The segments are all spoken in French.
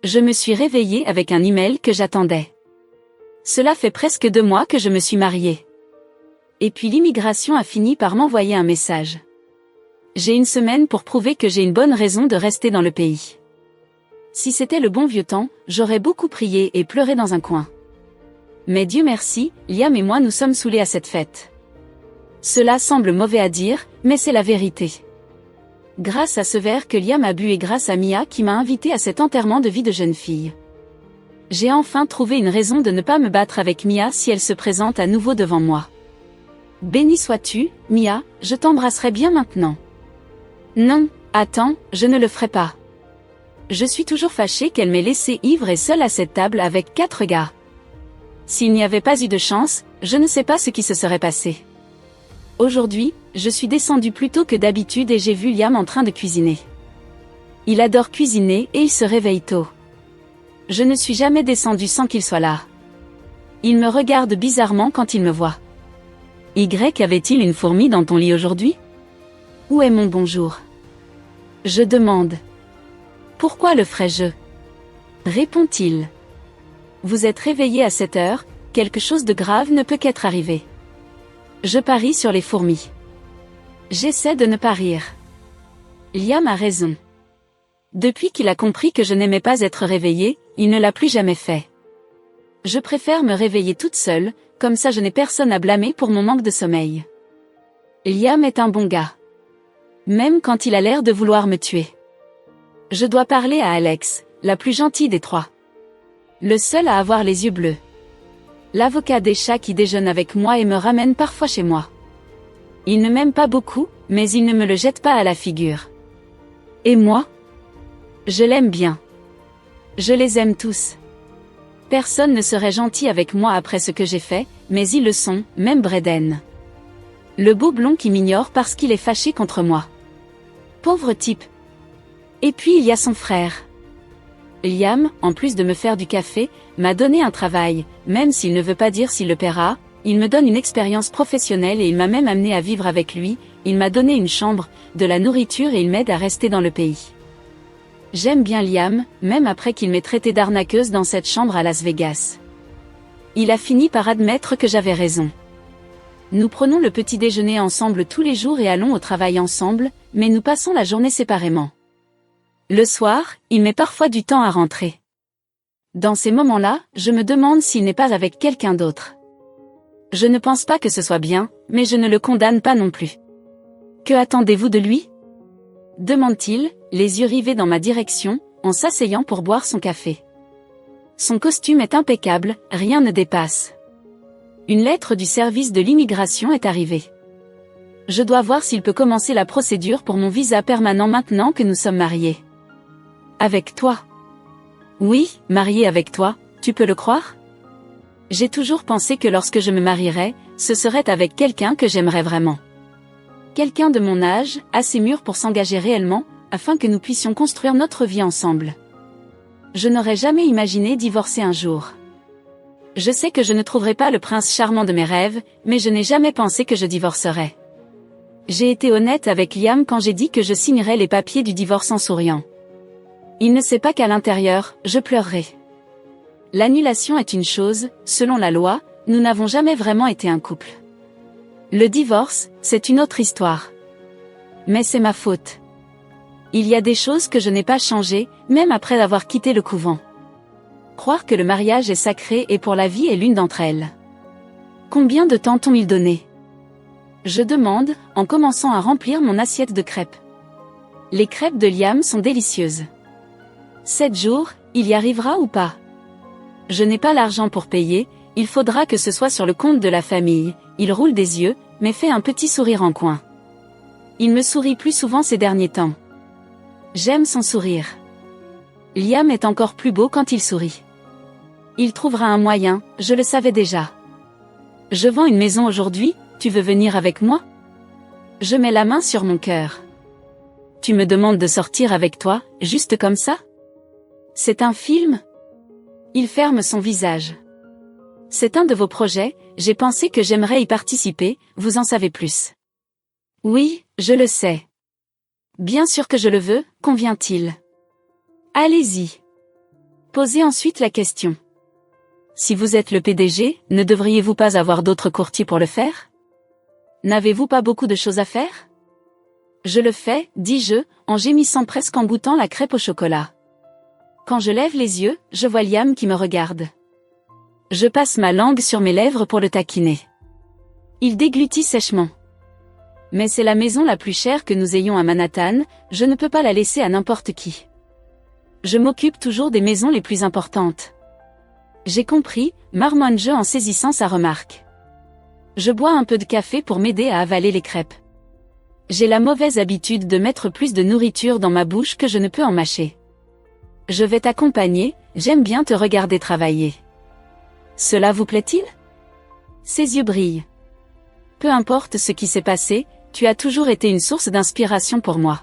Je me suis réveillée avec un email que j'attendais. Cela fait presque 2 mois que je me suis mariée. Et puis l'immigration a fini par m'envoyer un message. J'ai une semaine pour prouver que j'ai une bonne raison de rester dans le pays. Si c'était le bon vieux temps, j'aurais beaucoup prié et pleuré dans un coin. Mais Dieu merci, Liam et moi nous sommes saoulés à cette fête. Cela semble mauvais à dire, mais c'est la vérité. Grâce à ce verre que Liam a bu et grâce à Mia qui m'a invité à cet enterrement de vie de jeune fille. J'ai enfin trouvé une raison de ne pas me battre avec Mia si elle se présente à nouveau devant moi. Béni sois-tu, Mia, je t'embrasserai bien maintenant. Non, attends, je ne le ferai pas. Je suis toujours fâchée qu'elle m'ait laissé ivre et seule à cette table avec 4 gars. S'il n'y avait pas eu de chance, je ne sais pas ce qui se serait passé. Aujourd'hui, je suis descendue plus tôt que d'habitude et j'ai vu Liam en train de cuisiner. Il adore cuisiner et il se réveille tôt. Je ne suis jamais descendue sans qu'il soit là. Il me regarde bizarrement quand il me voit. Y avait-il une fourmi dans ton lit aujourd'hui? Où est mon bonjour? Je demande. Pourquoi le ferais-je? Répond-il. Vous êtes réveillé à cette heure, quelque chose de grave ne peut qu'être arrivé. Je parie sur les fourmis. J'essaie de ne pas rire. Liam a raison. Depuis qu'il a compris que je n'aimais pas être réveillée, il ne l'a plus jamais fait. Je préfère me réveiller toute seule, comme ça je n'ai personne à blâmer pour mon manque de sommeil. Liam est un bon gars. Même quand il a l'air de vouloir me tuer. Je dois parler à Alex, la plus gentille des 3. Le seul à avoir les yeux bleus. L'avocat des chats qui déjeune avec moi et me ramène parfois chez moi. Il ne m'aime pas beaucoup, mais il ne me le jette pas à la figure. Et moi? Je l'aime bien. Je les aime tous. Personne ne serait gentil avec moi après ce que j'ai fait, mais ils le sont, même Braden. Le beau blond qui m'ignore parce qu'il est fâché contre moi. Pauvre type. Et puis il y a son frère. Liam, en plus de me faire du café, m'a donné un travail, même s'il ne veut pas dire s'il le paiera, il me donne une expérience professionnelle et il m'a même amené à vivre avec lui, il m'a donné une chambre, de la nourriture et il m'aide à rester dans le pays. J'aime bien Liam, même après qu'il m'ait traité d'arnaqueuse dans cette chambre à Las Vegas. Il a fini par admettre que j'avais raison. Nous prenons le petit déjeuner ensemble tous les jours et allons au travail ensemble, mais nous passons la journée séparément. Le soir, il met parfois du temps à rentrer. Dans ces moments-là, je me demande s'il n'est pas avec quelqu'un d'autre. Je ne pense pas que ce soit bien, mais je ne le condamne pas non plus. Que attendez-vous de lui? Demande-t-il, les yeux rivés dans ma direction, en s'asseyant pour boire son café. Son costume est impeccable, rien ne dépasse. Une lettre du service de l'immigration est arrivée. Je dois voir s'il peut commencer la procédure pour mon visa permanent maintenant que nous sommes mariés. Avec toi. Oui, marié avec toi, tu peux le croire? J'ai toujours pensé que lorsque je me marierais, ce serait avec quelqu'un que j'aimerais vraiment. Quelqu'un de mon âge, assez mûr pour s'engager réellement, afin que nous puissions construire notre vie ensemble. Je n'aurais jamais imaginé divorcer un jour. Je sais que je ne trouverai pas le prince charmant de mes rêves, mais je n'ai jamais pensé que je divorcerais. J'ai été honnête avec Liam quand j'ai dit que je signerais les papiers du divorce en souriant. Il ne sait pas qu'à l'intérieur, je pleurerai. L'annulation est une chose, selon la loi, nous n'avons jamais vraiment été un couple. Le divorce, c'est une autre histoire. Mais c'est ma faute. Il y a des choses que je n'ai pas changées, même après avoir quitté le couvent. Croire que le mariage est sacré et pour la vie est l'une d'entre elles. Combien de temps t'ont-ils donné? Je demande, en commençant à remplir mon assiette de crêpes. Les crêpes de Liam sont délicieuses. 7 jours, il y arrivera ou pas? Je n'ai pas l'argent pour payer, il faudra que ce soit sur le compte de la famille. Il roule des yeux, mais fait un petit sourire en coin. Il me sourit plus souvent ces derniers temps. J'aime son sourire. Liam est encore plus beau quand il sourit. Il trouvera un moyen, je le savais déjà. Je vends une maison aujourd'hui, tu veux venir avec moi? Je mets la main sur mon cœur. Tu me demandes de sortir avec toi, juste comme ça? C'est un film? Il ferme son visage. C'est un de vos projets, j'ai pensé que j'aimerais y participer, vous en savez plus. Oui, je le sais. Bien sûr que je le veux, convient-il. Allez-y. posai ensuite la question. Si vous êtes le PDG, ne devriez-vous pas avoir d'autres courtiers pour le faire? N'avez-vous pas beaucoup de choses à faire? Je le fais, dis-je, en gémissant presque en goûtant la crêpe au chocolat. Quand je lève les yeux, je vois Liam qui me regarde. Je passe ma langue sur mes lèvres pour le taquiner. Il déglutit sèchement. Mais c'est la maison la plus chère que nous ayons à Manhattan, je ne peux pas la laisser à n'importe qui. Je m'occupe toujours des maisons les plus importantes. J'ai compris, marmonne-je en saisissant sa remarque. Je bois un peu de café pour m'aider à avaler les crêpes. J'ai la mauvaise habitude de mettre plus de nourriture dans ma bouche que je ne peux en mâcher. Je vais t'accompagner, j'aime bien te regarder travailler. Cela vous plaît-il? Ses yeux brillent. Peu importe ce qui s'est passé, tu as toujours été une source d'inspiration pour moi.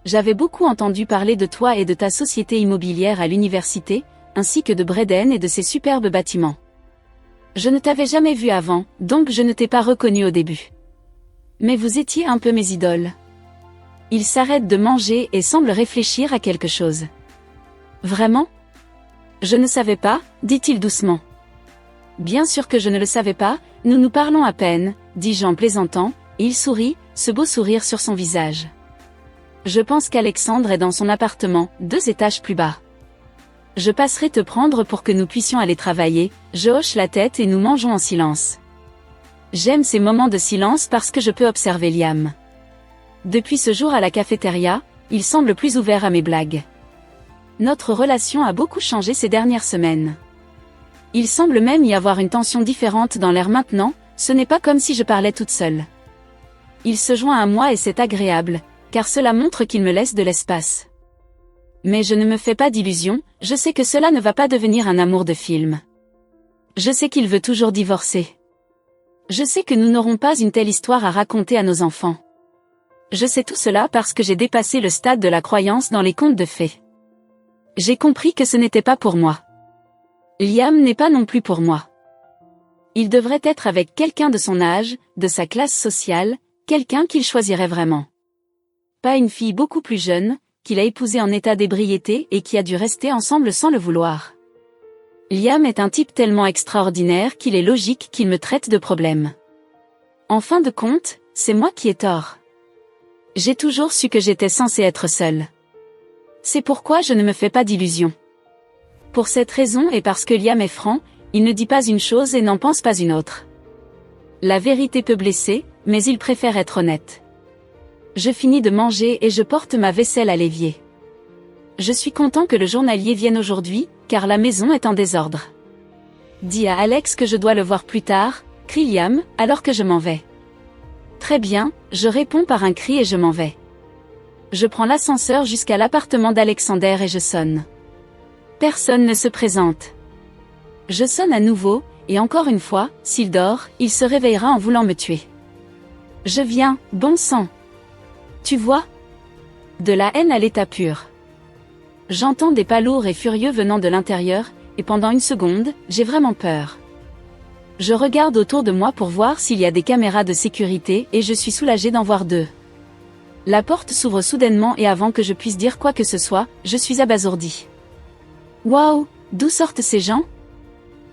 J'avais beaucoup entendu parler de toi et de ta société immobilière à l'université, ainsi que de Braden et de ses superbes bâtiments. Je ne t'avais jamais vu avant, donc je ne t'ai pas reconnu au début. Mais vous étiez un peu mes idoles. Il s'arrête de manger et semble réfléchir à quelque chose. Vraiment? Je ne savais pas, dit-il doucement. Bien sûr que je ne le savais pas, nous nous parlons à peine, dis-je en plaisantant, et il sourit, ce beau sourire sur son visage. Je pense qu'Alexandre est dans son appartement, 2 étages plus bas. Je passerai te prendre pour que nous puissions aller travailler, je hoche la tête et nous mangeons en silence. J'aime ces moments de silence parce que je peux observer Liam. Depuis ce jour à la cafétéria, il semble plus ouvert à mes blagues. Notre relation a beaucoup changé ces dernières semaines. Il semble même y avoir une tension différente dans l'air maintenant, ce n'est pas comme si je parlais toute seule. Il se joint à moi et c'est agréable, car cela montre qu'il me laisse de l'espace. Mais je ne me fais pas d'illusions, je sais que cela ne va pas devenir un amour de film. Je sais qu'il veut toujours divorcer. Je sais que nous n'aurons pas une telle histoire à raconter à nos enfants. Je sais tout cela parce que j'ai dépassé le stade de la croyance dans les contes de fées. J'ai compris que ce n'était pas pour moi. Liam n'est pas non plus pour moi. Il devrait être avec quelqu'un de son âge, de sa classe sociale, quelqu'un qu'il choisirait vraiment. Pas une fille beaucoup plus jeune, qu'il a épousée en état d'ébriété et qui a dû rester ensemble sans le vouloir. Liam est un type tellement extraordinaire qu'il est logique qu'il me traite de problème. En fin de compte, c'est moi qui ai tort. J'ai toujours su que j'étais censée être seule. C'est pourquoi je ne me fais pas d'illusions. Pour cette raison et parce que Liam est franc, il ne dit pas une chose et n'en pense pas une autre. La vérité peut blesser, mais il préfère être honnête. Je finis de manger et je porte ma vaisselle à l'évier. Je suis content que le journalier vienne aujourd'hui, car la maison est en désordre. Dis à Alex que je dois le voir plus tard, crie Liam, alors que je m'en vais. Très bien, je réponds par un cri et je m'en vais. Je prends l'ascenseur jusqu'à l'appartement d'Alexander et je sonne. Personne ne se présente. Je sonne à nouveau, et encore une fois, s'il dort, il se réveillera en voulant me tuer. Je viens, bon sang. Tu vois? De la haine à l'état pur. J'entends des pas lourds et furieux venant de l'intérieur, et pendant une seconde, j'ai vraiment peur. Je regarde autour de moi pour voir s'il y a des caméras de sécurité et je suis soulagée d'en voir 2. La porte s'ouvre soudainement et avant que je puisse dire quoi que ce soit, je suis abasourdie. Waouh, d'où sortent ces gens?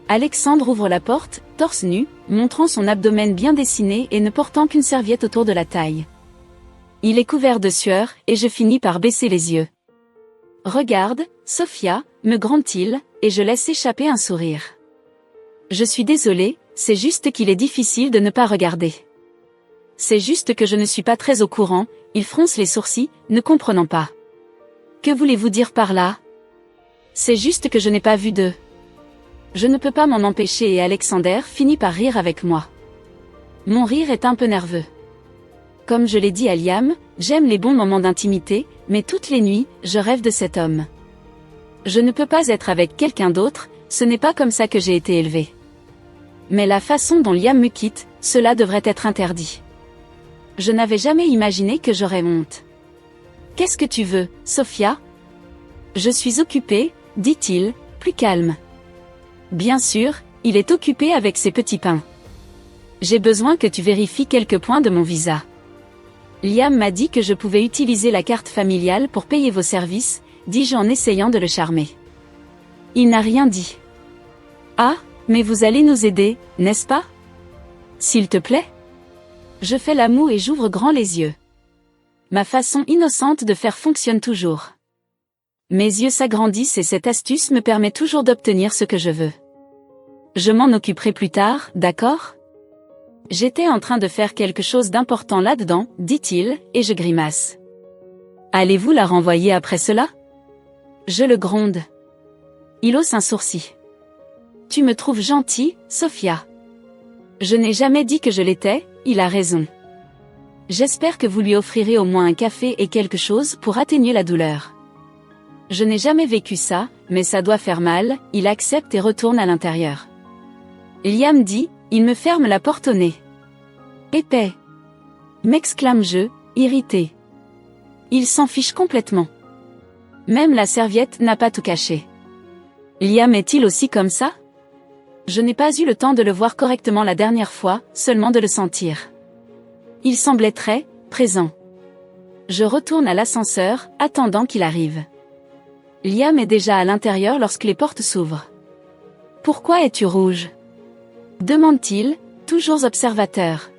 Alexandre ouvre la porte, torse nu, montrant son abdomen bien dessiné et ne portant qu'une serviette autour de la taille. Il est couvert de sueur, et je finis par baisser les yeux. Regarde, Sophia, me gronde-t-il, et je laisse échapper un sourire. Je suis désolée, c'est juste qu'il est difficile de ne pas regarder. C'est juste que je ne suis pas très au courant, il fronce les sourcils, ne comprenant pas. Que voulez-vous dire par là? C'est juste que je n'ai pas vu d'eux. Je ne peux pas m'en empêcher et Alexander finit par rire avec moi. Mon rire est un peu nerveux. Comme je l'ai dit à Liam, j'aime les bons moments d'intimité, mais toutes les nuits, je rêve de cet homme. Je ne peux pas être avec quelqu'un d'autre, ce n'est pas comme ça que j'ai été élevée. Mais la façon dont Liam me quitte, cela devrait être interdit. Je n'avais jamais imaginé que j'aurais honte. Qu'est-ce que tu veux, Sophia? Je suis occupée, dit-il, plus calme. Bien sûr, il est occupé avec ses petits pains. J'ai besoin que tu vérifies quelques points de mon visa. Liam m'a dit que je pouvais utiliser la carte familiale pour payer vos services, dis-je en essayant de le charmer. Il n'a rien dit. Ah, mais vous allez nous aider, n'est-ce pas? S'il te plaît? Je fais la moue et j'ouvre grand les yeux. Ma façon innocente de faire fonctionne toujours. Mes yeux s'agrandissent et cette astuce me permet toujours d'obtenir ce que je veux. Je m'en occuperai plus tard, d'accord? J'étais en train de faire quelque chose d'important là-dedans, dit-il, et je grimace. Allez-vous la renvoyer après cela? Je le gronde. Il hausse un sourcil. Tu me trouves gentille, Sophia. Je n'ai jamais dit que je l'étais, il a raison. J'espère que vous lui offrirez au moins un café et quelque chose pour atténuer la douleur. Je n'ai jamais vécu ça, mais ça doit faire mal, il accepte et retourne à l'intérieur. Liam dit, il me ferme la porte au nez. Épais! M'exclame-je, irrité. Il s'en fiche complètement. Même la serviette n'a pas tout caché. Liam est-il aussi comme ça? Je n'ai pas eu le temps de le voir correctement la dernière fois, seulement de le sentir. Il semblait très présent. Je retourne à l'ascenseur, attendant qu'il arrive. Liam est déjà à l'intérieur lorsque les portes s'ouvrent. Pourquoi es-tu rouge? Demande-t-il, toujours observateur.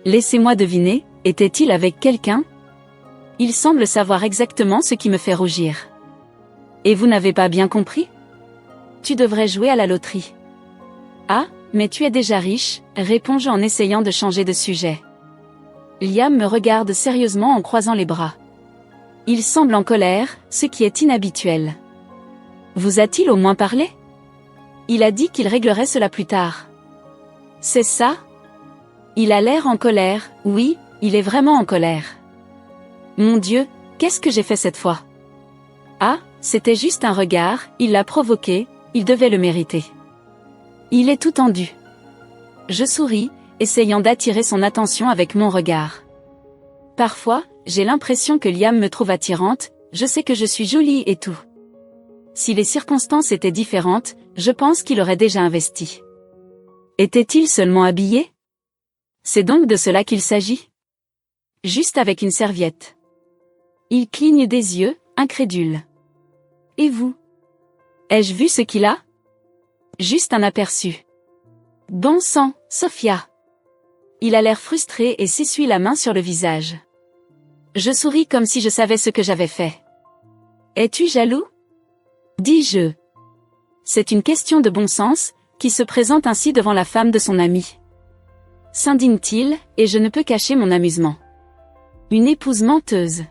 Laissez-moi deviner, était-il avec quelqu'un? Il semble savoir exactement ce qui me fait rougir. Et vous n'avez pas bien compris? Tu devrais jouer à la loterie. Ah, mais tu es déjà riche, réponds-je en essayant de changer de sujet. Liam me regarde sérieusement en croisant les bras. Il semble en colère, ce qui est inhabituel. Vous a-t-il au moins parlé? Il a dit qu'il réglerait cela plus tard. C'est ça? Il a l'air en colère, oui, il est vraiment en colère. Mon Dieu, qu'est-ce que j'ai fait cette fois? Ah, c'était juste un regard, il l'a provoqué, il devait le mériter. Il est tout tendu. Je souris, essayant d'attirer son attention avec mon regard. Parfois, j'ai l'impression que Liam me trouve attirante, je sais que je suis jolie et tout. Si les circonstances étaient différentes, je pense qu'il aurait déjà investi. Était-il seulement habillé? C'est donc de cela qu'il s'agit? Juste avec une serviette. Il cligne des yeux, incrédule. Et vous? Ai-je vu ce qu'il a? Juste un aperçu. Bon sang, Sophia. Il a l'air frustré et s'essuie la main sur le visage. Je souris comme si je savais ce que j'avais fait. Es-tu jaloux? Dis-je. C'est une question de bon sens, qui se présente ainsi devant la femme de son ami. S'indigne-t-il, et je ne peux cacher mon amusement. Une épouse menteuse.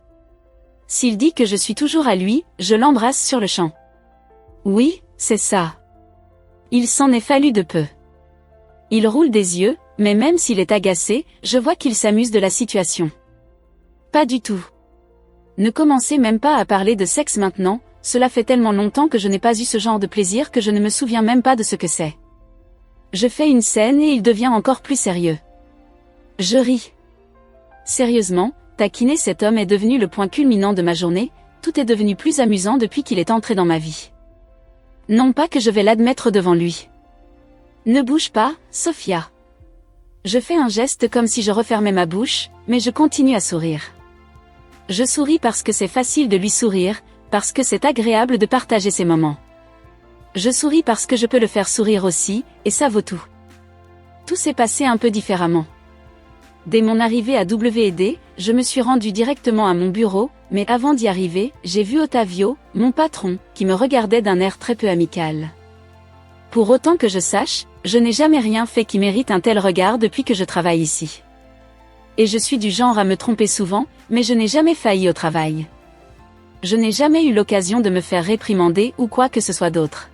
S'il dit que je suis toujours à lui, je l'embrasse sur le champ. Oui, c'est ça. Il s'en est fallu de peu. Il roule des yeux, mais même s'il est agacé, je vois qu'il s'amuse de la situation. Pas du tout. Ne commencez même pas à parler de sexe maintenant, cela fait tellement longtemps que je n'ai pas eu ce genre de plaisir que je ne me souviens même pas de ce que c'est. Je fais une scène et il devient encore plus sérieux. Je ris. Sérieusement, taquiner cet homme est devenu le point culminant de ma journée, tout est devenu plus amusant depuis qu'il est entré dans ma vie. Non pas que je vais l'admettre devant lui. Ne bouge pas, Sophia. Je fais un geste comme si je refermais ma bouche, mais je continue à sourire. Je souris parce que c'est facile de lui sourire, parce que c'est agréable de partager ces moments. Je souris parce que je peux le faire sourire aussi, et ça vaut tout. Tout s'est passé un peu différemment. Dès mon arrivée à W&D, je me suis rendu directement à mon bureau, mais avant d'y arriver, j'ai vu Ottavio, mon patron, qui me regardait d'un air très peu amical. Pour autant que je sache, je n'ai jamais rien fait qui mérite un tel regard depuis que je travaille ici. Et je suis du genre à me tromper souvent, mais je n'ai jamais failli au travail. Je n'ai jamais eu l'occasion de me faire réprimander ou quoi que ce soit d'autre.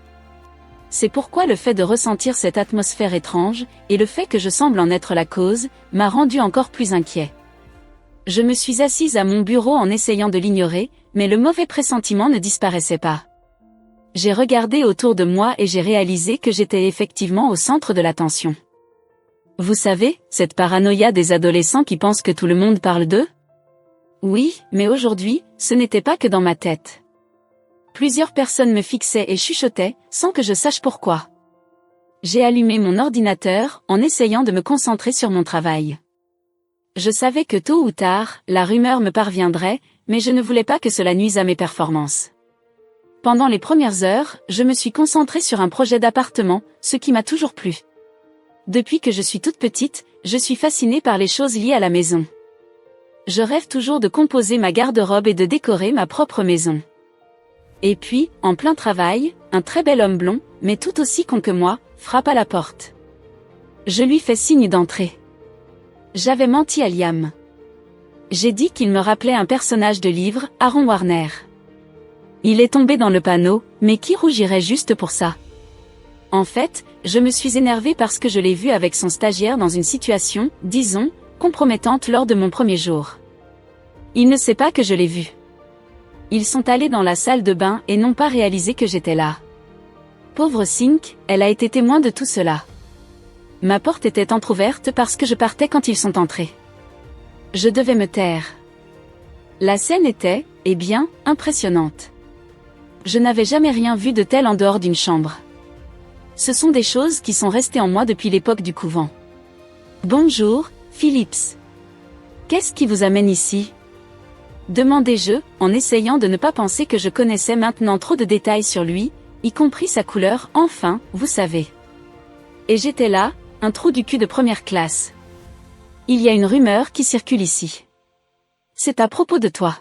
C'est pourquoi le fait de ressentir cette atmosphère étrange, et le fait que je semble en être la cause, m'a rendu encore plus inquiet. Je me suis assise à mon bureau en essayant de l'ignorer, mais le mauvais pressentiment ne disparaissait pas. J'ai regardé autour de moi et j'ai réalisé que j'étais effectivement au centre de l'attention. Vous savez, cette paranoïa des adolescents qui pensent que tout le monde parle d'eux? Oui, mais aujourd'hui, ce n'était pas que dans ma tête. Plusieurs personnes me fixaient et chuchotaient, sans que je sache pourquoi. J'ai allumé mon ordinateur, en essayant de me concentrer sur mon travail. Je savais que tôt ou tard, la rumeur me parviendrait, mais je ne voulais pas que cela nuise à mes performances. Pendant les premières heures, je me suis concentrée sur un projet d'appartement, ce qui m'a toujours plu. Depuis que je suis toute petite, je suis fascinée par les choses liées à la maison. Je rêve toujours de composer ma garde-robe et de décorer ma propre maison. Et puis, en plein travail, un très bel homme blond, mais tout aussi con que moi, frappe à la porte. Je lui fais signe d'entrer. J'avais menti à Liam. J'ai dit qu'il me rappelait un personnage de livre, Aaron Warner. Il est tombé dans le panneau, mais qui rougirait juste pour ça? En fait, je me suis énervée parce que je l'ai vu avec son stagiaire dans une situation, disons, compromettante lors de mon premier jour. Il ne sait pas que je l'ai vu. Ils sont allés dans la salle de bain et n'ont pas réalisé que j'étais là. Pauvre Sink, elle a été témoin de tout cela. Ma porte était entrouverte parce que je partais quand ils sont entrés. Je devais me taire. La scène était, eh bien, impressionnante. Je n'avais jamais rien vu de tel en dehors d'une chambre. Ce sont des choses qui sont restées en moi depuis l'époque du couvent. Bonjour, Phillips. Qu'est-ce qui vous amène ici? Demandai-je, en essayant de ne pas penser que je connaissais maintenant trop de détails sur lui, y compris sa couleur, enfin, vous savez. Et j'étais là, un trou du cul de première classe. Il y a une rumeur qui circule ici. C'est à propos de toi.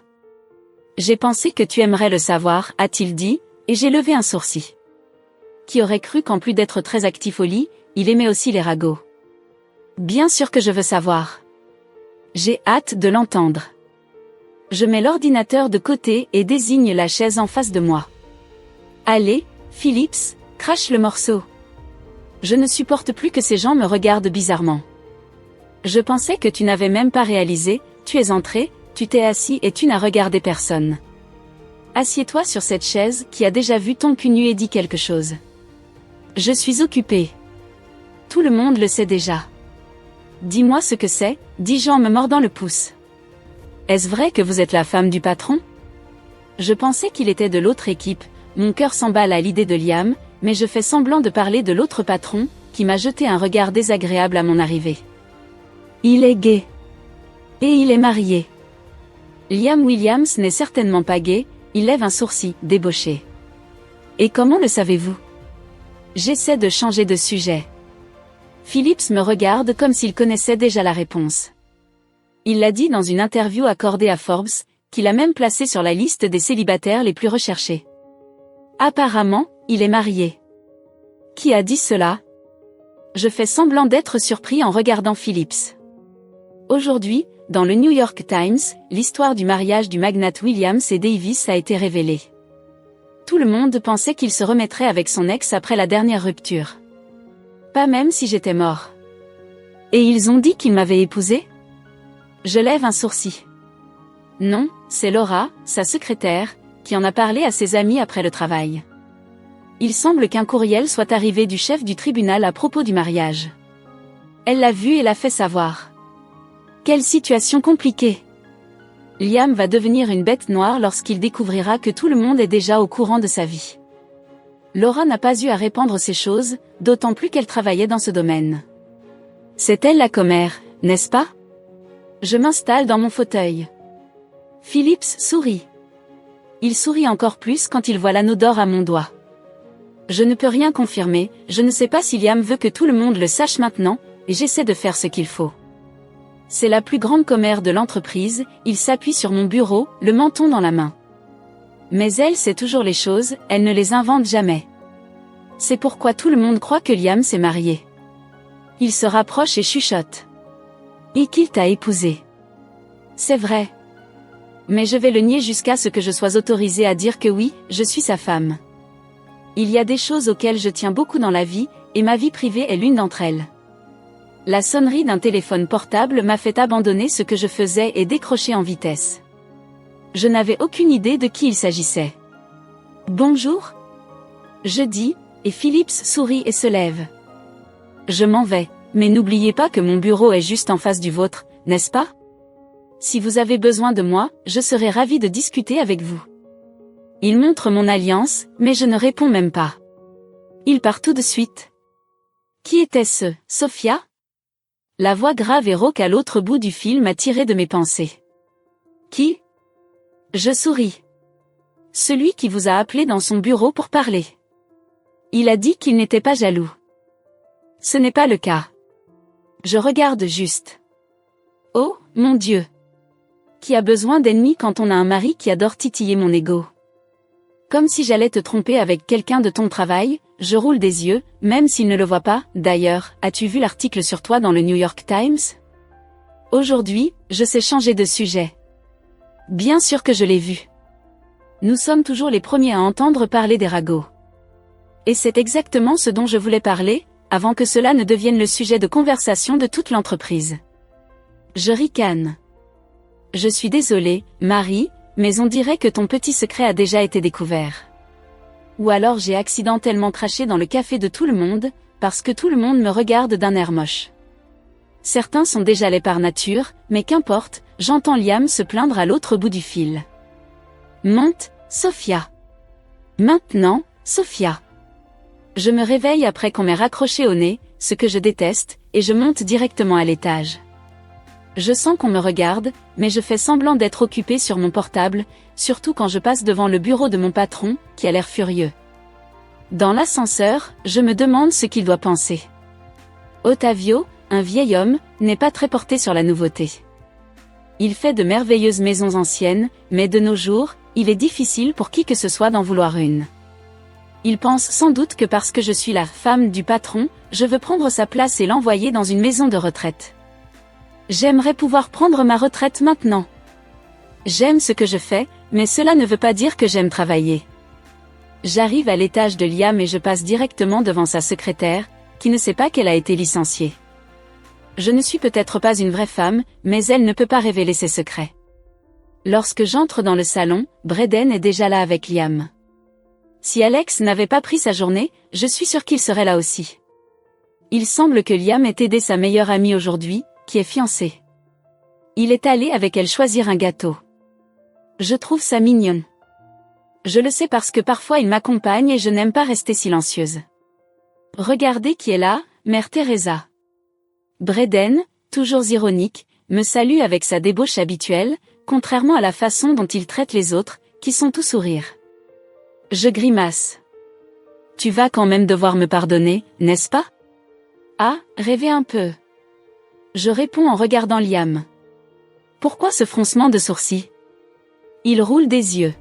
J'ai pensé que tu aimerais le savoir, a-t-il dit, et j'ai levé un sourcil. Qui aurait cru qu'en plus d'être très actif au lit, il aimait aussi les ragots. Bien sûr que je veux savoir. J'ai hâte de l'entendre. Je mets l'ordinateur de côté et désigne la chaise en face de moi. Allez, Phillips, crache le morceau. Je ne supporte plus que ces gens me regardent bizarrement. Je pensais que tu n'avais même pas réalisé, tu es entré, tu t'es assis et tu n'as regardé personne. Assieds-toi sur cette chaise qui a déjà vu ton cul nu et dit quelque chose. Je suis occupé. Tout le monde le sait déjà. Dis-moi ce que c'est, dis-je en me mordant le pouce. Est-ce vrai que vous êtes la femme du patron? Je pensais qu'il était de l'autre équipe, mon cœur s'emballe à l'idée de Liam, mais je fais semblant de parler de l'autre patron, qui m'a jeté un regard désagréable à mon arrivée. Il est gay. Et il est marié. Liam Williams n'est certainement pas gay, il lève un sourcil, débauché. Et comment le savez-vous? J'essaie de changer de sujet. Phillips me regarde comme s'il connaissait déjà la réponse. Il l'a dit dans une interview accordée à Forbes, qu'il a même placé sur la liste des célibataires les plus recherchés. Apparemment, il est marié. Qui a dit cela? Je fais semblant d'être surpris en regardant Phillips. Aujourd'hui, dans le New York Times, l'histoire du mariage du magnate Williams et Davis a été révélée. Tout le monde pensait qu'il se remettrait avec son ex après la dernière rupture. Pas même si j'étais mort. Et ils ont dit qu'il m'avait épousée? Je lève un sourcil. Non, c'est Laura, sa secrétaire, qui en a parlé à ses amis après le travail. Il semble qu'un courriel soit arrivé du chef du tribunal à propos du mariage. Elle l'a vu et l'a fait savoir. Quelle situation compliquée! Liam va devenir une bête noire lorsqu'il découvrira que tout le monde est déjà au courant de sa vie. Laura n'a pas eu à répandre ces choses, d'autant plus qu'elle travaillait dans ce domaine. C'est elle la commère, n'est-ce pas? Je m'installe dans mon fauteuil. Phillips sourit. Il sourit encore plus quand il voit l'anneau d'or à mon doigt. Je ne peux rien confirmer, je ne sais pas si Liam veut que tout le monde le sache maintenant, et j'essaie de faire ce qu'il faut. C'est la plus grande commère de l'entreprise, il s'appuie sur mon bureau, le menton dans la main. Mais elle sait toujours les choses, elle ne les invente jamais. C'est pourquoi tout le monde croit que Liam s'est marié. Il se rapproche et chuchote. Et qu'il t'a épousé. C'est vrai. Mais je vais le nier jusqu'à ce que je sois autorisée à dire que oui, je suis sa femme. Il y a des choses auxquelles je tiens beaucoup dans la vie, et ma vie privée est l'une d'entre elles. La sonnerie d'un téléphone portable m'a fait abandonner ce que je faisais et décrocher en vitesse. Je n'avais aucune idée de qui il s'agissait. Bonjour? Je dis, et Phillips sourit et se lève. Je m'en vais, mais n'oubliez pas que mon bureau est juste en face du vôtre, n'est-ce pas? Si vous avez besoin de moi, je serai ravie de discuter avec vous. Il montre mon alliance, mais je ne réponds même pas. Il part tout de suite. Qui était-ce, Sophia? La voix grave et rauque à l'autre bout du fil m'a tiré de mes pensées. Qui? Je souris. Celui qui vous a appelé dans son bureau pour parler. Il a dit qu'il n'était pas jaloux. Ce n'est pas le cas. Je regarde juste. Oh, mon Dieu. Qui a besoin d'ennemis quand on a un mari qui adore titiller mon ego? Comme si j'allais te tromper avec quelqu'un de ton travail, je roule des yeux, même s'il ne le voit pas. D'ailleurs, as-tu vu l'article sur toi dans le New York Times? Aujourd'hui, je sais changer de sujet. Bien sûr que je l'ai vu. Nous sommes toujours les premiers à entendre parler des ragots. Et c'est exactement ce dont je voulais parler, avant que cela ne devienne le sujet de conversation de toute l'entreprise. Je ricane. Je suis désolée, Marie, mais on dirait que ton petit secret a déjà été découvert. Ou alors j'ai accidentellement craché dans le café de tout le monde, parce que tout le monde me regarde d'un air moche. Certains sont déjà laids par nature, mais qu'importe, j'entends Liam se plaindre à l'autre bout du fil. Monte, Sophia. Maintenant, Sophia. Je me réveille après qu'on m'ait raccroché au nez, ce que je déteste, et je monte directement à l'étage. Je sens qu'on me regarde, mais je fais semblant d'être occupée sur mon portable, surtout quand je passe devant le bureau de mon patron, qui a l'air furieux. Dans l'ascenseur, je me demande ce qu'il doit penser. Ottavio, un vieil homme, n'est pas très porté sur la nouveauté. Il fait de merveilleuses maisons anciennes, mais de nos jours, il est difficile pour qui que ce soit d'en vouloir une. Il pense sans doute que parce que je suis la femme du patron, je veux prendre sa place et l'envoyer dans une maison de retraite. J'aimerais pouvoir prendre ma retraite maintenant. J'aime ce que je fais, mais cela ne veut pas dire que j'aime travailler. J'arrive à l'étage de Liam et je passe directement devant sa secrétaire, qui ne sait pas qu'elle a été licenciée. Je ne suis peut-être pas une vraie femme, mais elle ne peut pas révéler ses secrets. Lorsque j'entre dans le salon, Braden est déjà là avec Liam. Si Alex n'avait pas pris sa journée, je suis sûre qu'il serait là aussi. Il semble que Liam ait aidé sa meilleure amie aujourd'hui, qui est fiancée. Il est allé avec elle choisir un gâteau. Je trouve ça mignon. Je le sais parce que parfois il m'accompagne et je n'aime pas rester silencieuse. Regardez qui est là, Mère Teresa. Braden, toujours ironique, me salue avec sa débauche habituelle, contrairement à la façon dont il traite les autres, qui sont tout sourire. Je grimace. Tu vas quand même devoir me pardonner, n'est-ce pas? Ah, rêvez un peu. Je réponds en regardant Liam. Pourquoi ce froncement de sourcils? Il roule des yeux.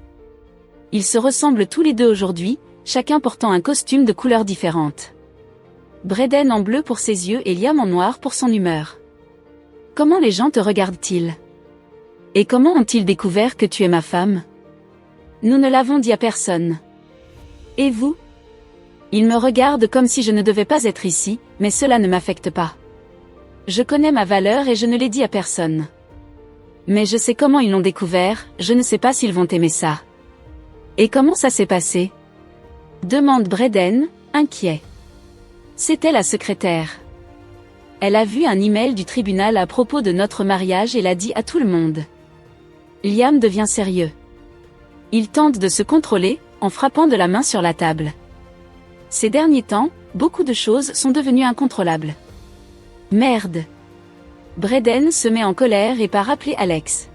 Ils se ressemblent tous les deux aujourd'hui, chacun portant un costume de couleurs différentes. Braden en bleu pour ses yeux et Liam en noir pour son humeur. Comment les gens te regardent-ils? Et comment ont-ils découvert que tu es ma femme? Nous ne l'avons dit à personne. Et vous? Ils me regardent comme si je ne devais pas être ici, mais cela ne m'affecte pas. Je connais ma valeur et je ne l'ai dit à personne. Mais je sais comment ils l'ont découvert, je ne sais pas s'ils vont aimer ça. Et comment ça s'est passé? Demande Braden, inquiet. C'était la secrétaire. Elle a vu un email du tribunal à propos de notre mariage et l'a dit à tout le monde. Liam devient sérieux. Il tente de se contrôler, en frappant de la main sur la table. Ces derniers temps, beaucoup de choses sont devenues incontrôlables. Merde. Braden se met en colère et part appeler Alex.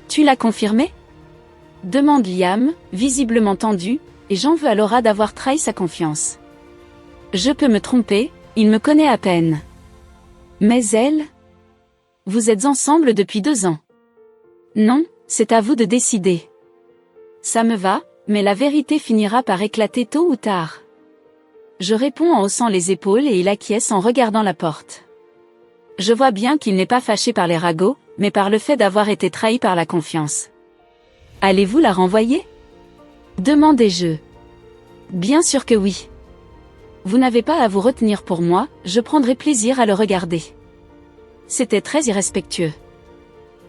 Tu l'as confirmé? Demande Liam, visiblement tendu, et j'en veux à Laura d'avoir trahi sa confiance. Je peux me tromper, il me connaît à peine. Mais elle? Vous êtes ensemble depuis 2 ans. Non, c'est à vous de décider. Ça me va, mais la vérité finira par éclater tôt ou tard. Je réponds en haussant les épaules et il acquiesce en regardant la porte. Je vois bien qu'il n'est pas fâché par les ragots, mais par le fait d'avoir été trahi par la confiance. Allez-vous la renvoyer? Demandai-je. Bien sûr que oui. Vous n'avez pas à vous retenir pour moi, je prendrai plaisir à le regarder. C'était très irrespectueux.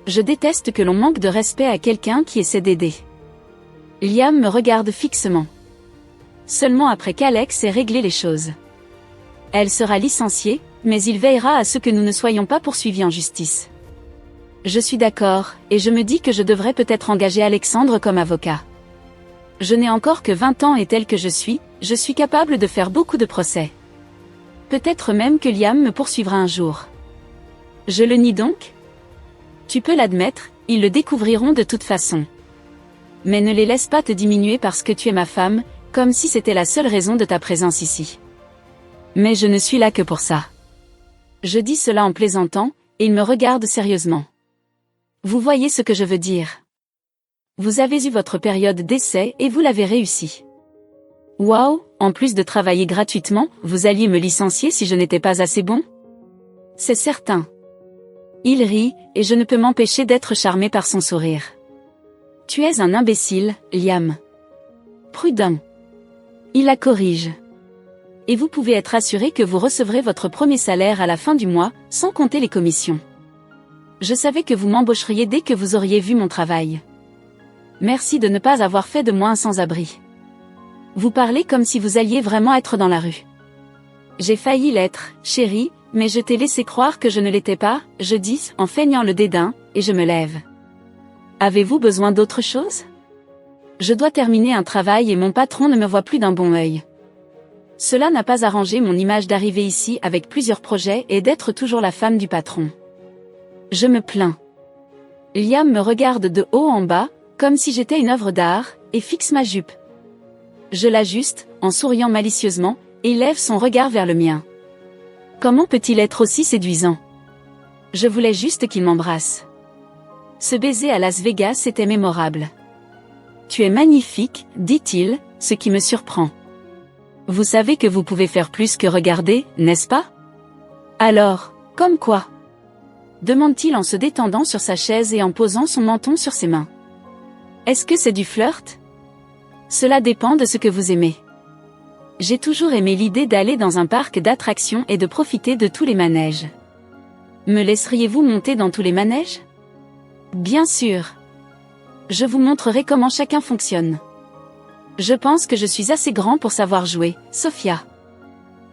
Je déteste que l'on manque de respect à quelqu'un qui essaie d'aider. Liam me regarde fixement. Seulement après qu'Alex ait réglé les choses. Elle sera licenciée, mais il veillera à ce que nous ne soyons pas poursuivis en justice. Je suis d'accord, et je me dis que je devrais peut-être engager Alexandre comme avocat. Je n'ai encore que 20 ans et tel que je suis capable de faire beaucoup de procès. Peut-être même que Liam me poursuivra un jour. Je le nie donc? Tu peux l'admettre, ils le découvriront de toute façon. mais ne les laisse pas te diminuer parce que tu es ma femme, comme si c'était la seule raison de ta présence ici. Mais je ne suis là que pour ça. Je dis cela en plaisantant, et il me regarde sérieusement. Vous voyez ce que je veux dire. Vous avez eu votre période d'essai et vous l'avez réussi. Waouh, en plus de travailler gratuitement, vous alliez me licencier si je n'étais pas assez bon? C'est certain. Il rit, et je ne peux m'empêcher d'être charmé par son sourire. Tu es un imbécile, Liam. Prudent. Il la corrige. Et vous pouvez être assuré que vous recevrez votre premier salaire à la fin du mois, sans compter les commissions. Je savais que vous m'embaucheriez dès que vous auriez vu mon travail. Merci de ne pas avoir fait de moi un sans-abri. Vous parlez comme si vous alliez vraiment être dans la rue. J'ai failli l'être, chérie, mais je t'ai laissé croire que je ne l'étais pas, je dis, en feignant le dédain, et je me lève. Avez-vous besoin d'autre chose? Je dois terminer un travail et mon patron ne me voit plus d'un bon œil. Cela n'a pas arrangé mon image d'arriver ici avec plusieurs projets et d'être toujours la femme du patron. Je me plains. Liam me regarde de haut en bas, comme si j'étais une œuvre d'art, et fixe ma jupe. Je l'ajuste, en souriant malicieusement, et il lève son regard vers le mien. Comment peut-il être aussi séduisant? Je voulais juste qu'il m'embrasse. Ce baiser à Las Vegas était mémorable. Tu es magnifique, dit-il, ce qui me surprend. Vous savez que vous pouvez faire plus que regarder, n'est-ce pas? Alors, comme quoi? Demande-t-il en se détendant sur sa chaise et en posant son menton sur ses mains. Est-ce que c'est du flirt? Cela dépend de ce que vous aimez. J'ai toujours aimé l'idée d'aller dans un parc d'attractions et de profiter de tous les manèges. Me laisseriez-vous monter dans tous les manèges? Bien sûr. Je vous montrerai comment chacun fonctionne. Je pense que je suis assez grand pour savoir jouer, Sophia.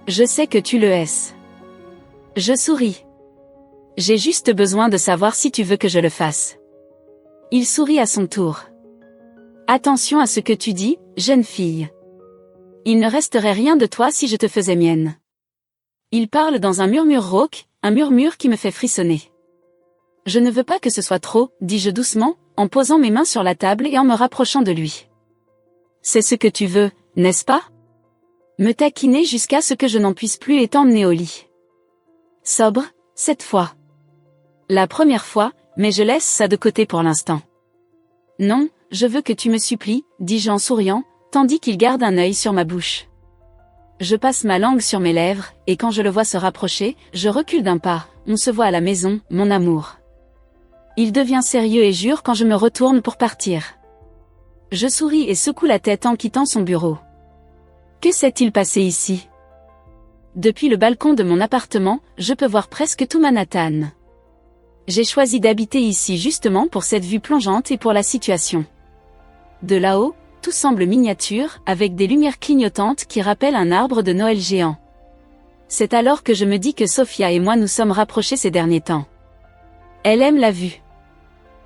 Je sais que tu le es. Je souris. J'ai juste besoin de savoir si tu veux que je le fasse. Il sourit à son tour. Attention à ce que tu dis, jeune fille. Il ne resterait rien de toi si je te faisais mienne. Il parle dans un murmure rauque, un murmure qui me fait frissonner. Je ne veux pas que ce soit trop, dis-je doucement, en posant mes mains sur la table et en me rapprochant de lui. C'est ce que tu veux, n'est-ce pas? Me taquiner jusqu'à ce que je n'en puisse plus et t'emmener au lit. Sobre, cette fois. La première fois, mais je laisse ça de côté pour l'instant. Non, je veux que tu me supplies, dis-je en souriant, tandis qu'il garde un œil sur ma bouche. Je passe ma langue sur mes lèvres, et quand je le vois se rapprocher, je recule d'un pas. On se voit à la maison, mon amour. Il devient sérieux et jure quand je me retourne pour partir. Je souris et secoue la tête en quittant son bureau. Que s'est-il passé ici? Depuis le balcon de mon appartement, je peux voir presque tout Manhattan. J'ai choisi d'habiter ici justement pour cette vue plongeante et pour la situation. De là-haut, tout semble miniature, avec des lumières clignotantes qui rappellent un arbre de Noël géant. C'est alors que je me dis que Sophia et moi nous sommes rapprochés ces derniers temps. Elle aime la vue.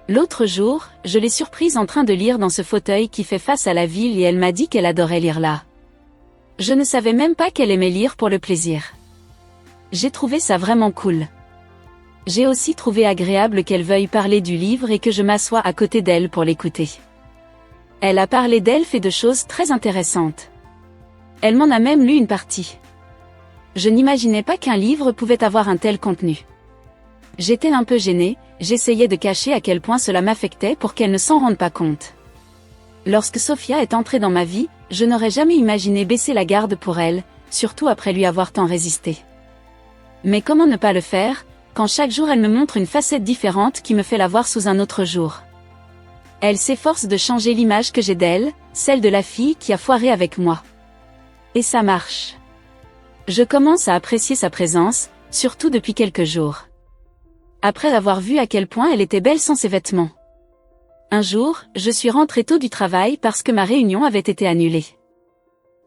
L'autre jour, je l'ai surprise en train de lire dans ce fauteuil qui fait face à la ville et elle m'a dit qu'elle adorait lire là. Je ne savais même pas qu'elle aimait lire pour le plaisir. J'ai trouvé ça vraiment cool. J'ai aussi trouvé agréable qu'elle veuille parler du livre et que je m'assoie à côté d'elle pour l'écouter. Elle a parlé d'elfes et de choses très intéressantes. Elle m'en a même lu une partie. Je n'imaginais pas qu'un livre pouvait avoir un tel contenu. J'étais un peu gênée, j'essayais de cacher à quel point cela m'affectait pour qu'elle ne s'en rende pas compte. Lorsque Sophia est entrée dans ma vie, je n'aurais jamais imaginé baisser la garde pour elle, surtout après lui avoir tant résisté. Mais comment ne pas le faire, quand chaque jour elle me montre une facette différente qui me fait la voir sous un autre jour. Elle s'efforce de changer l'image que j'ai d'elle, celle de la fille qui a foiré avec moi. Et ça marche. Je commence à apprécier sa présence, surtout depuis quelques jours. Après avoir vu à quel point elle était belle sans ses vêtements. Un jour, je suis rentrée tôt du travail parce que ma réunion avait été annulée.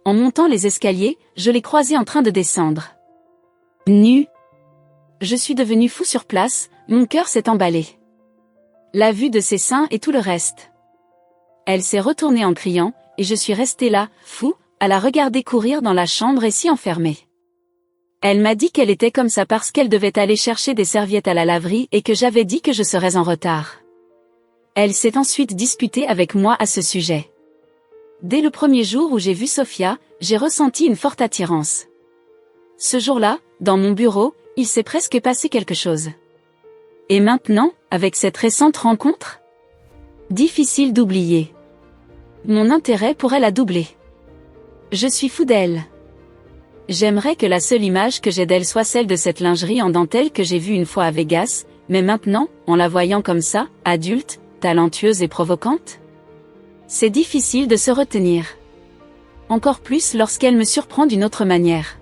En montant les escaliers, je l'ai croisée en train de descendre. Nue. Je suis devenue fou sur place, mon cœur s'est emballé. La vue de ses seins et tout le reste. Elle s'est retournée en criant, et je suis restée là, fou, à la regarder courir dans la chambre et s'y enfermer. Elle m'a dit qu'elle était comme ça parce qu'elle devait aller chercher des serviettes à la laverie et que j'avais dit que je serais en retard. Elle s'est ensuite disputée avec moi à ce sujet. Dès le premier jour où j'ai vu Sophia, j'ai ressenti une forte attirance. Ce jour-là, dans mon bureau, il s'est presque passé quelque chose. Et maintenant, avec cette récente rencontre? Difficile d'oublier. Mon intérêt pour elle a doublé. Je suis fou d'elle. J'aimerais que la seule image que j'ai d'elle soit celle de cette lingerie en dentelle que j'ai vue une fois à Vegas, mais maintenant, en la voyant comme ça, adulte, talentueuse et provocante, c'est difficile de se retenir. Encore plus lorsqu'elle me surprend d'une autre manière.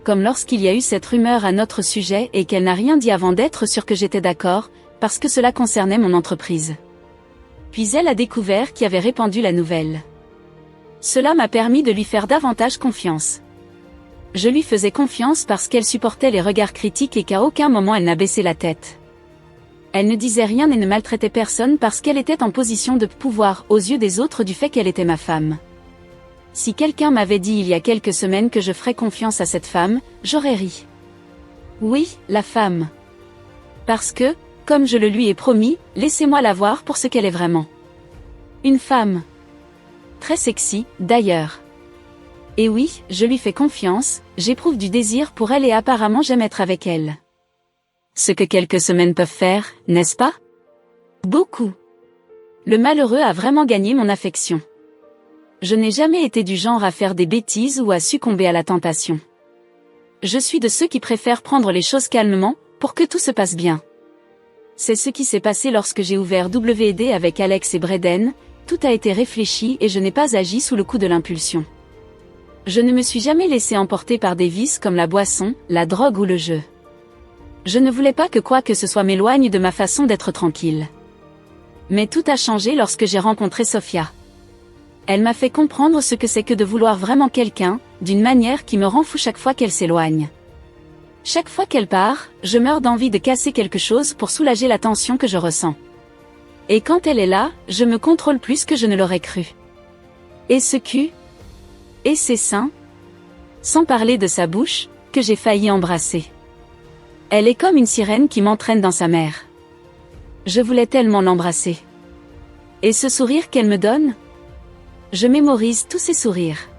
Comme lorsqu'il y a eu cette rumeur à notre sujet et qu'elle n'a rien dit avant d'être sûre que j'étais d'accord, parce que cela concernait mon entreprise. Puis elle a découvert qui avait répandu la nouvelle. Cela m'a permis de lui faire davantage confiance. Je lui faisais confiance parce qu'elle supportait les regards critiques et qu'à aucun moment elle n'a baissé la tête. Elle ne disait rien et ne maltraitait personne parce qu'elle était en position de pouvoir aux yeux des autres du fait qu'elle était ma femme. Si quelqu'un m'avait dit il y a quelques semaines que je ferais confiance à cette femme, j'aurais ri. Oui, la femme. Parce que, comme je le lui ai promis, laissez-moi la voir pour ce qu'elle est vraiment. Une femme. Très sexy, d'ailleurs. Et oui, je lui fais confiance, j'éprouve du désir pour elle et apparemment j'aime être avec elle. Ce que quelques semaines peuvent faire, n'est-ce pas? Beaucoup. Le malheureux a vraiment gagné mon affection. Je n'ai jamais été du genre à faire des bêtises ou à succomber à la tentation. Je suis de ceux qui préfèrent prendre les choses calmement, pour que tout se passe bien. C'est ce qui s'est passé lorsque j'ai ouvert WD avec Alex et Braden, tout a été réfléchi et je n'ai pas agi sous le coup de l'impulsion. Je ne me suis jamais laissé emporter par des vices comme la boisson, la drogue ou le jeu. Je ne voulais pas que quoi que ce soit m'éloigne de ma façon d'être tranquille. Mais tout a changé lorsque j'ai rencontré Sophia. Elle m'a fait comprendre ce que c'est que de vouloir vraiment quelqu'un, d'une manière qui me rend fou chaque fois qu'elle s'éloigne. Chaque fois qu'elle part, je meurs d'envie de casser quelque chose pour soulager la tension que je ressens. Et quand elle est là, je me contrôle plus que je ne l'aurais cru. Et ce cul? Et ses seins? Sans parler de sa bouche, que j'ai failli embrasser. Elle est comme une sirène qui m'entraîne dans sa mer. Je voulais tellement l'embrasser. Et ce sourire qu'elle me donne? Je mémorise tous ses sourires.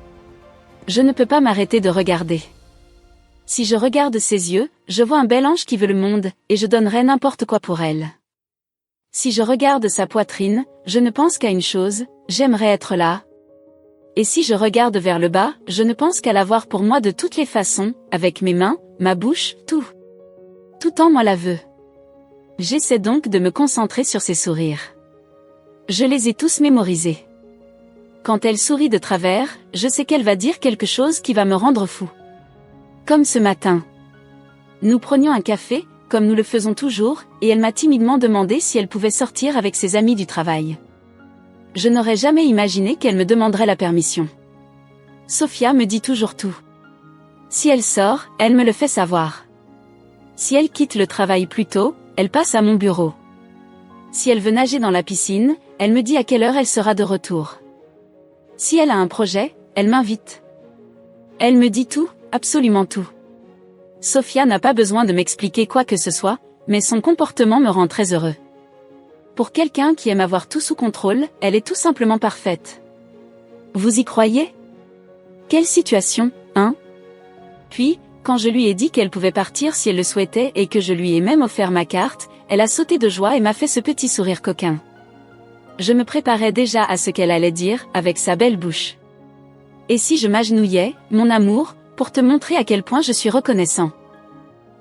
Je ne peux pas m'arrêter de regarder. Si je regarde ses yeux, je vois un bel ange qui veut le monde, et je donnerais n'importe quoi pour elle. Si je regarde sa poitrine, je ne pense qu'à une chose, j'aimerais être là. Et si je regarde vers le bas, je ne pense qu'à l'avoir pour moi de toutes les façons, avec mes mains, ma bouche, tout. Tout en moi la veut. J'essaie donc de me concentrer sur ses sourires. Je les ai tous mémorisés. Quand elle sourit de travers, je sais qu'elle va dire quelque chose qui va me rendre fou. Comme ce matin. Nous prenions un café, comme nous le faisons toujours, et elle m'a timidement demandé si elle pouvait sortir avec ses amis du travail. Je n'aurais jamais imaginé qu'elle me demanderait la permission. Sophia me dit toujours tout. Si elle sort, elle me le fait savoir. Si elle quitte le travail plus tôt, elle passe à mon bureau. Si elle veut nager dans la piscine, elle me dit à quelle heure elle sera de retour. Si elle a un projet, elle m'invite. Elle me dit tout, absolument tout. Sophia n'a pas besoin de m'expliquer quoi que ce soit, mais son comportement me rend très heureux. Pour quelqu'un qui aime avoir tout sous contrôle, elle est tout simplement parfaite. Vous y croyez? Quelle situation, hein? Puis, quand je lui ai dit qu'elle pouvait partir si elle le souhaitait et que je lui ai même offert ma carte, elle a sauté de joie et m'a fait ce petit sourire coquin. Je me préparais déjà à ce qu'elle allait dire, avec sa belle bouche. Et si je m'agenouillais, mon amour, pour te montrer à quel point je suis reconnaissant.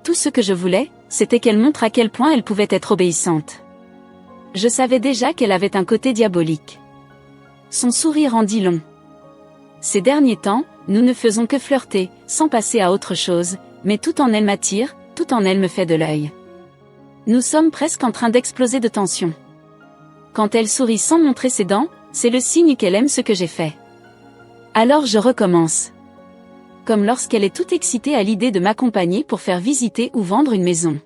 Tout ce que je voulais, c'était qu'elle montre à quel point elle pouvait être obéissante. Je savais déjà qu'elle avait un côté diabolique. Son sourire en dit long. Ces derniers temps, nous ne faisons que flirter, sans passer à autre chose, mais tout en elle m'attire, tout en elle me fait de l'œil. Nous sommes presque en train d'exploser de tension. Quand elle sourit sans montrer ses dents, c'est le signe qu'elle aime ce que j'ai fait. Alors je recommence. Comme lorsqu'elle est toute excitée à l'idée de m'accompagner pour faire visiter ou vendre une maison.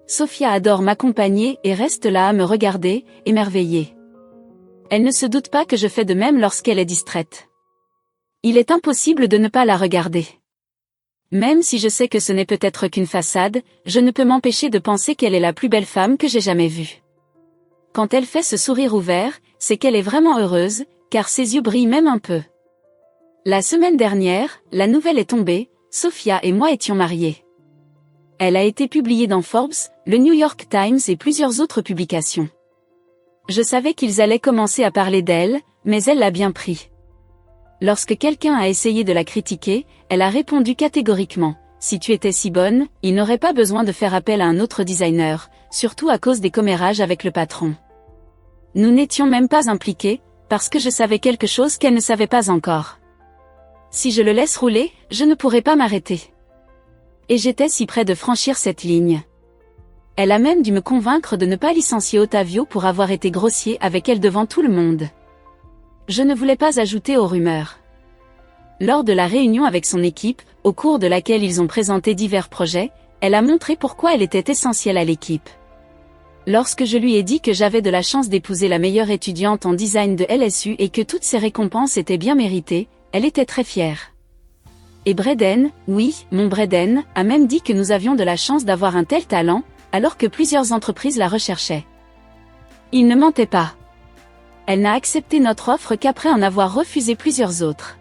Sophia adore m'accompagner et reste là à me regarder, émerveillée. Elle ne se doute pas que je fais de même lorsqu'elle est distraite. Il est impossible de ne pas la regarder. Même si je sais que ce n'est peut-être qu'une façade, je ne peux m'empêcher de penser qu'elle est la plus belle femme que j'ai jamais vue. Quand elle fait ce sourire ouvert, c'est qu'elle est vraiment heureuse, car ses yeux brillent même un peu. La semaine dernière, la nouvelle est tombée, Sophia et moi étions mariés. Elle a été publiée dans Forbes, le New York Times et plusieurs autres publications. Je savais qu'ils allaient commencer à parler d'elle, mais elle l'a bien pris. Lorsque quelqu'un a essayé de la critiquer, elle a répondu catégoriquement, « Si tu étais si bonne, il n'aurait pas besoin de faire appel à un autre designer, surtout à cause des commérages avec le patron. » Nous n'étions même pas impliqués, parce que je savais quelque chose qu'elle ne savait pas encore. Si je le laisse rouler, je ne pourrai pas m'arrêter. Et j'étais si près de franchir cette ligne. Elle a même dû me convaincre de ne pas licencier Ottavio pour avoir été grossier avec elle devant tout le monde. Je ne voulais pas ajouter aux rumeurs. Lors de la réunion avec son équipe, au cours de laquelle ils ont présenté divers projets, elle a montré pourquoi elle était essentielle à l'équipe. Lorsque je lui ai dit que j'avais de la chance d'épouser la meilleure étudiante en design de LSU et que toutes ces récompenses étaient bien méritées, elle était très fière. Et Braden, oui, mon Braden, a même dit que nous avions de la chance d'avoir un tel talent, alors que plusieurs entreprises la recherchaient. Il ne mentait pas. Elle n'a accepté notre offre qu'après en avoir refusé plusieurs autres.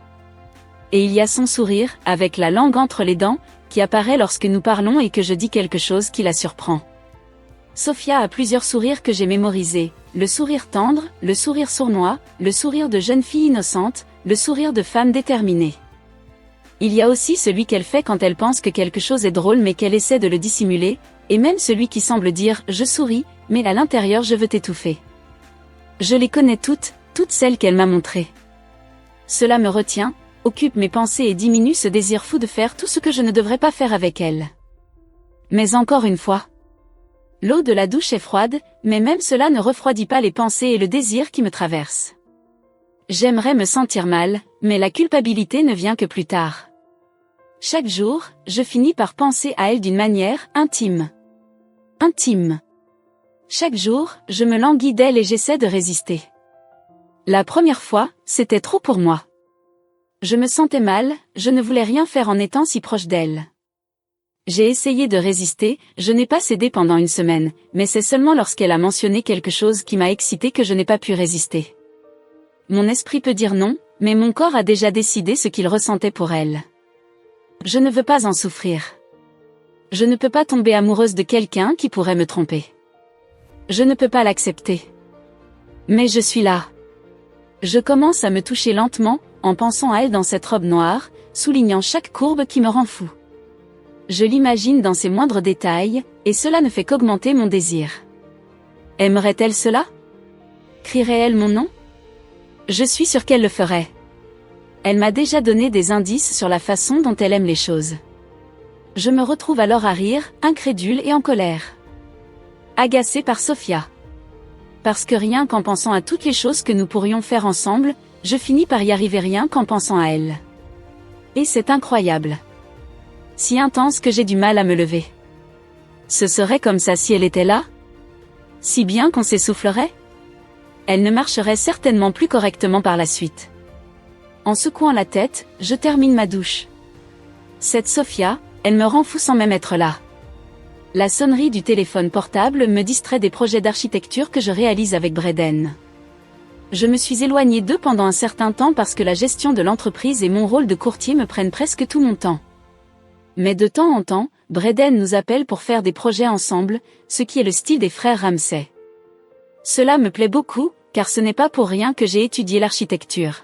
Et il y a son sourire, avec la langue entre les dents, qui apparaît lorsque nous parlons et que je dis quelque chose qui la surprend. Sophia a plusieurs sourires que j'ai mémorisés, le sourire tendre, le sourire sournois, le sourire de jeune fille innocente, le sourire de femme déterminée. Il y a aussi celui qu'elle fait quand elle pense que quelque chose est drôle mais qu'elle essaie de le dissimuler, et même celui qui semble dire « je souris », mais à l'intérieur je veux t'étouffer. Je les connais toutes celles qu'elle m'a montrées. Cela me retient, occupe mes pensées et diminue ce désir fou de faire tout ce que je ne devrais pas faire avec elle. Mais encore une fois, l'eau de la douche est froide, mais même cela ne refroidit pas les pensées et le désir qui me traversent. J'aimerais me sentir mal, mais la culpabilité ne vient que plus tard. Chaque jour, je finis par penser à elle d'une manière intime. Intime. Chaque jour, je me languis d'elle et j'essaie de résister. La première fois, c'était trop pour moi. Je me sentais mal, je ne voulais rien faire en étant si proche d'elle. J'ai essayé de résister, je n'ai pas cédé pendant une semaine, mais c'est seulement lorsqu'elle a mentionné quelque chose qui m'a excité que je n'ai pas pu résister. Mon esprit peut dire non, mais mon corps a déjà décidé ce qu'il ressentait pour elle. Je ne veux pas en souffrir. Je ne peux pas tomber amoureuse de quelqu'un qui pourrait me tromper. Je ne peux pas l'accepter. Mais je suis là. Je commence à me toucher lentement, en pensant à elle dans cette robe noire, soulignant chaque courbe qui me rend fou. Je l'imagine dans ses moindres détails, et cela ne fait qu'augmenter mon désir. Aimerait-elle cela? Crierait-elle mon nom? Je suis sûre qu'elle le ferait. Elle m'a déjà donné des indices sur la façon dont elle aime les choses. Je me retrouve alors à rire, incrédule et en colère. Agacée par Sophia. Parce que rien qu'en pensant à toutes les choses que nous pourrions faire ensemble, je finis par y arriver rien qu'en pensant à elle. Et c'est incroyable. Si intense que j'ai du mal à me lever. Ce serait comme ça si elle était là? Si bien qu'on s'essoufflerait? Elle ne marcherait certainement plus correctement par la suite. En secouant la tête, je termine ma douche. Cette Sophia, elle me rend fou sans même être là. La sonnerie du téléphone portable me distrait des projets d'architecture que je réalise avec Braden. Je me suis éloignée d'eux pendant un certain temps parce que la gestion de l'entreprise et mon rôle de courtier me prennent presque tout mon temps. Mais de temps en temps, Braden nous appelle pour faire des projets ensemble, ce qui est le style des frères Ramsay. Cela me plaît beaucoup, car ce n'est pas pour rien que j'ai étudié l'architecture.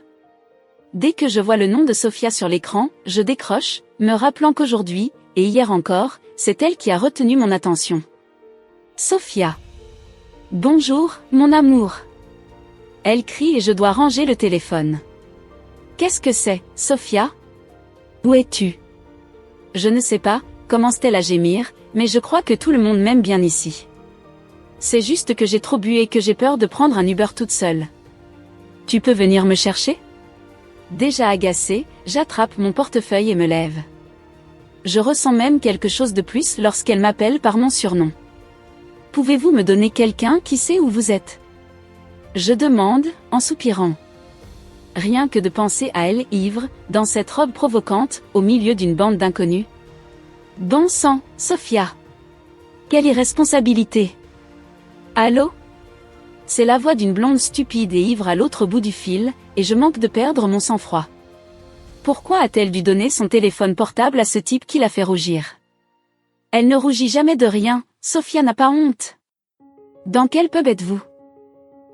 Dès que je vois le nom de Sophia sur l'écran, je décroche, me rappelant qu'aujourd'hui, et hier encore, c'est elle qui a retenu mon attention. Sophia. Bonjour, mon amour. Elle crie et je dois ranger le téléphone. Qu'est-ce que c'est, Sophia? Où es-tu? Je ne sais pas, commence-t-elle à gémir, mais je crois que tout le monde m'aime bien ici. C'est juste que j'ai trop bu et que j'ai peur de prendre un Uber toute seule. Tu peux venir me chercher? Déjà agacée, j'attrape mon portefeuille et me lève. Je ressens même quelque chose de plus lorsqu'elle m'appelle par mon surnom. Pouvez-vous me donner quelqu'un qui sait où vous êtes? Je demande, en soupirant. Rien que de penser à elle ivre, dans cette robe provocante, au milieu d'une bande d'inconnus. Bon sang, Sophia! Quelle irresponsabilité! Allô? C'est la voix d'une blonde stupide et ivre à l'autre bout du fil, et je manque de perdre mon sang-froid. Pourquoi a-t-elle dû donner son téléphone portable à ce type qui la fait rougir? Elle ne rougit jamais de rien, Sophia n'a pas honte. Dans quel pub êtes-vous?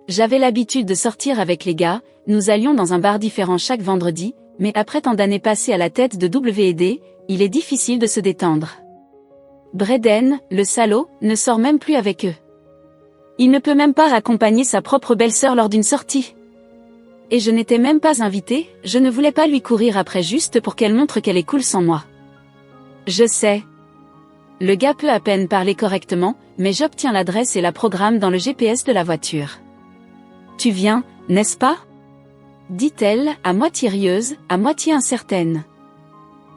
J'avais l'habitude de sortir avec les gars, nous allions dans un bar différent chaque vendredi, mais après tant d'années passées à la tête de W&D, il est difficile de se détendre. Braden, le salaud, ne sort même plus avec eux. Il ne peut même pas accompagner sa propre belle-sœur lors d'une sortie. Et je n'étais même pas invitée, je ne voulais pas lui courir après juste pour qu'elle montre qu'elle est cool sans moi. Je sais. Le gars peut à peine parler correctement, mais j'obtiens l'adresse et la programme dans le GPS de la voiture. Tu viens, n'est-ce pas? Dit-elle, à moitié rieuse, à moitié incertaine.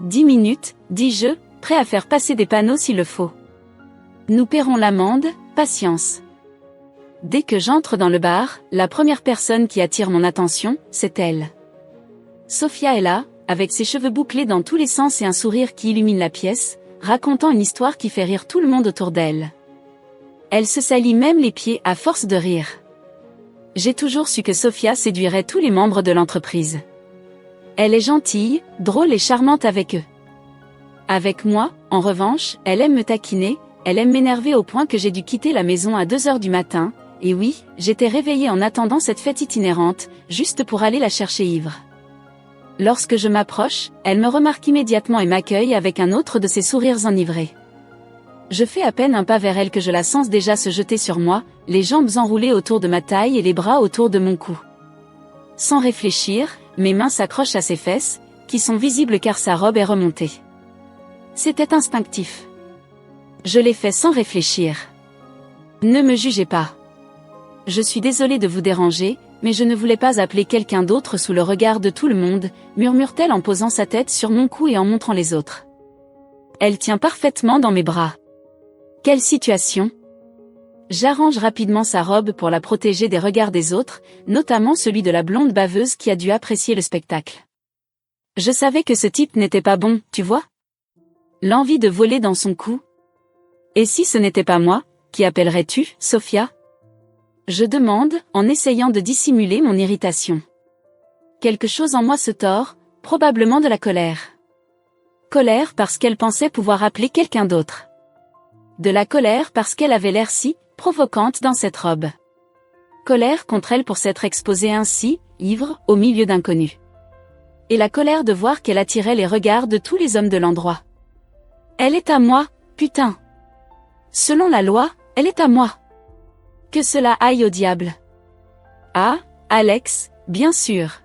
10 minutes, dis-je, prêt à faire passer des panneaux s'il le faut. Nous paierons l'amende, patience. Dès que j'entre dans le bar, la première personne qui attire mon attention, c'est elle. Sophia est là, avec ses cheveux bouclés dans tous les sens et un sourire qui illumine la pièce, racontant une histoire qui fait rire tout le monde autour d'elle. Elle se salit même les pieds à force de rire. J'ai toujours su que Sophia séduirait tous les membres de l'entreprise. Elle est gentille, drôle et charmante avec eux. Avec moi, en revanche, elle aime me taquiner, elle aime m'énerver au point que j'ai dû quitter la maison à 2 heures du matin, et oui, j'étais réveillée en attendant cette fête itinérante, juste pour aller la chercher ivre. Lorsque je m'approche, elle me remarque immédiatement et m'accueille avec un autre de ses sourires enivrés. Je fais à peine un pas vers elle que je la sens déjà se jeter sur moi, les jambes enroulées autour de ma taille et les bras autour de mon cou. Sans réfléchir, mes mains s'accrochent à ses fesses, qui sont visibles car sa robe est remontée. C'était instinctif. Je l'ai fait sans réfléchir. Ne me jugez pas. Je suis désolée de vous déranger, mais je ne voulais pas appeler quelqu'un d'autre sous le regard de tout le monde, murmure-t-elle en posant sa tête sur mon cou et en montrant les autres. Elle tient parfaitement dans mes bras. Quelle situation! J'arrange rapidement sa robe pour la protéger des regards des autres, notamment celui de la blonde baveuse qui a dû apprécier le spectacle. Je savais que ce type n'était pas bon, tu vois? L'envie de voler dans son cou. Et si ce n'était pas moi, qui appellerais-tu, Sophia? Je demande, en essayant de dissimuler mon irritation. Quelque chose en moi se tord, probablement de la colère. Colère parce qu'elle pensait pouvoir appeler quelqu'un d'autre. De la colère parce qu'elle avait l'air si provocante dans cette robe. Colère contre elle pour s'être exposée ainsi, ivre, au milieu d'inconnus. Et la colère de voir qu'elle attirait les regards de tous les hommes de l'endroit. Elle est à moi, putain. Selon la loi, elle est à moi. Que cela aille au diable. Ah, Alex, bien sûr.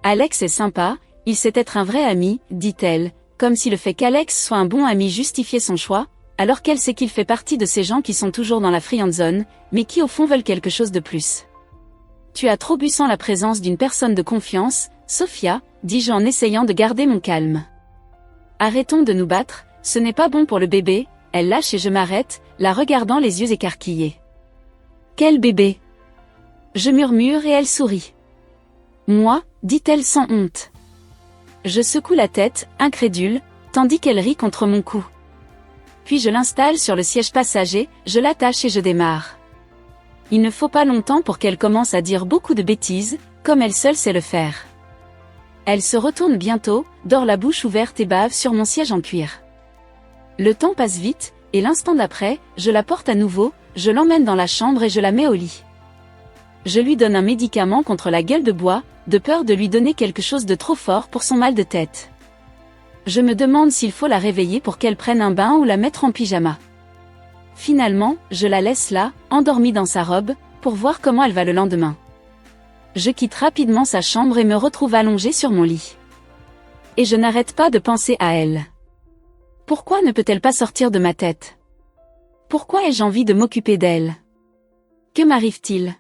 Alex est sympa, il sait être un vrai ami, dit-elle, comme si le fait qu'Alex soit un bon ami justifiait son choix, alors qu'elle sait qu'il fait partie de ces gens qui sont toujours dans la friend zone, mais qui au fond veulent quelque chose de plus. Tu as trop bu sans la présence d'une personne de confiance, Sophia, dis-je en essayant de garder mon calme. Arrêtons de nous battre, ce n'est pas bon pour le bébé, elle lâche et je m'arrête, la regardant les yeux écarquillés. Quel bébé? Je murmure et elle sourit. Moi, dit-elle sans honte. Je secoue la tête, incrédule, tandis qu'elle rit contre mon cou. Puis je l'installe sur le siège passager, je l'attache et je démarre. Il ne faut pas longtemps pour qu'elle commence à dire beaucoup de bêtises, comme elle seule sait le faire. Elle se retourne bientôt, dort la bouche ouverte et bave sur mon siège en cuir. Le temps passe vite, et l'instant d'après, je la porte à nouveau, je l'emmène dans la chambre et je la mets au lit. Je lui donne un médicament contre la gueule de bois, de peur de lui donner quelque chose de trop fort pour son mal de tête. Je me demande s'il faut la réveiller pour qu'elle prenne un bain ou la mettre en pyjama. Finalement, je la laisse là, endormie dans sa robe, pour voir comment elle va le lendemain. Je quitte rapidement sa chambre et me retrouve allongée sur mon lit. Et je n'arrête pas de penser à elle. Pourquoi ne peut-elle pas sortir de ma tête? Pourquoi ai-je envie de m'occuper d'elle? Que m'arrive-t-il?